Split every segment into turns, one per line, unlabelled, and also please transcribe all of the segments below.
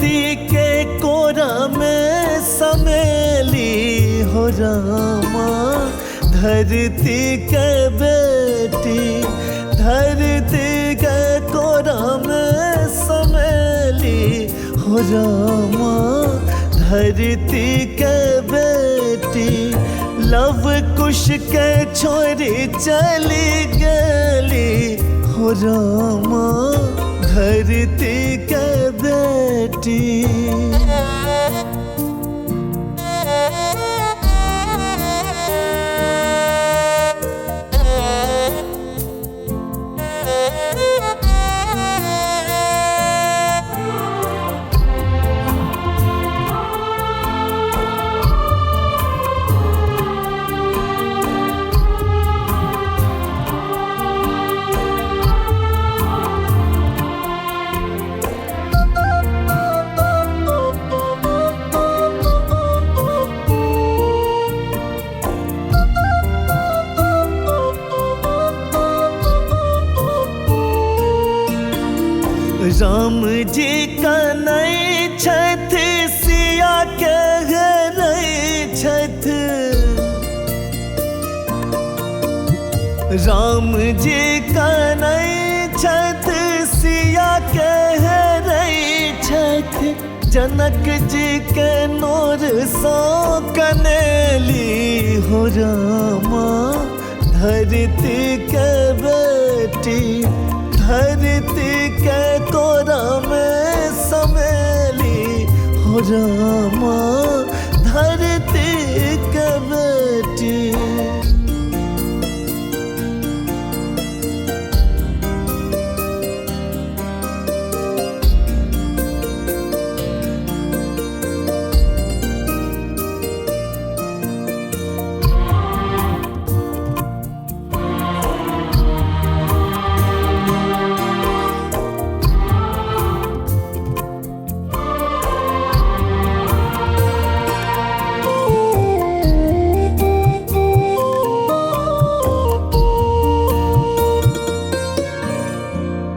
धरती के कोरा में समेली हो रामा, धरती के बेटी धरती के कोरा में समेली हो रामा, धरती के बेटी लव कुश के छोरी चली गली हो रामा, धरती के बेटी। राम जी का नई छत सिया के रही छत, राम जी का नई छत सिया के रही छत, जनक जी के नूर सो कनेली हो रामा, धरती के बेटी धरती के कोरा में समेली हो रामा, धरती के बेटी।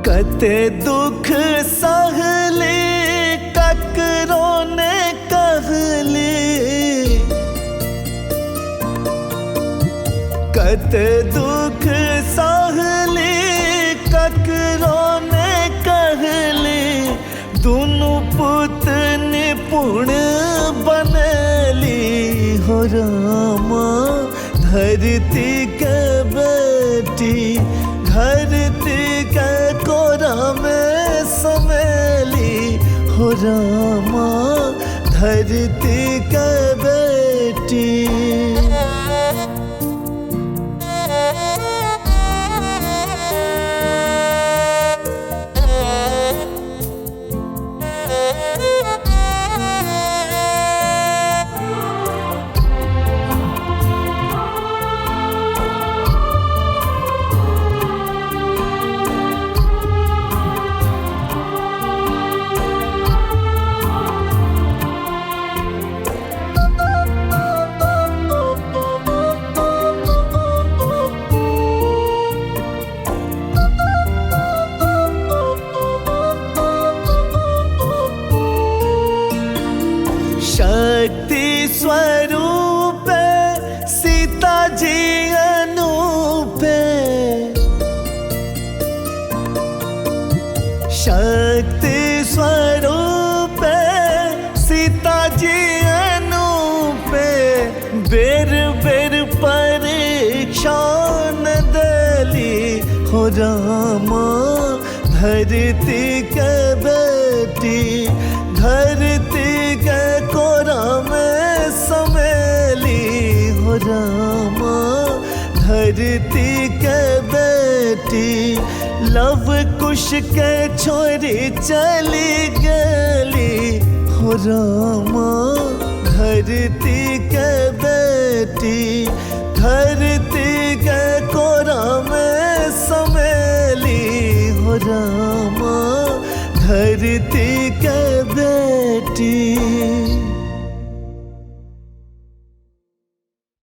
कते दुख सहली ककरो ने कहली, कते दुख सहली ककरो ने कहली, दोनों पुत निपुण बनली हो रामा, धरती के बेटी धरती के कोरा में समेली हो रामा, धरती के बेटी। शक्ति स्वरूप सीता जी अनूपे, शक्ति स्वरूप सीता जी अनूपे, बेर बेर परीक्षा न देली हो रामा, धरती के बेटी धरती के कोरा में समेली हो रामा, धरती के बेटी लव कुश के छोरी चली गली हो रामा, धरती के बेटी धरती के कोरा में समेली हो रामा, धरती के बेटी।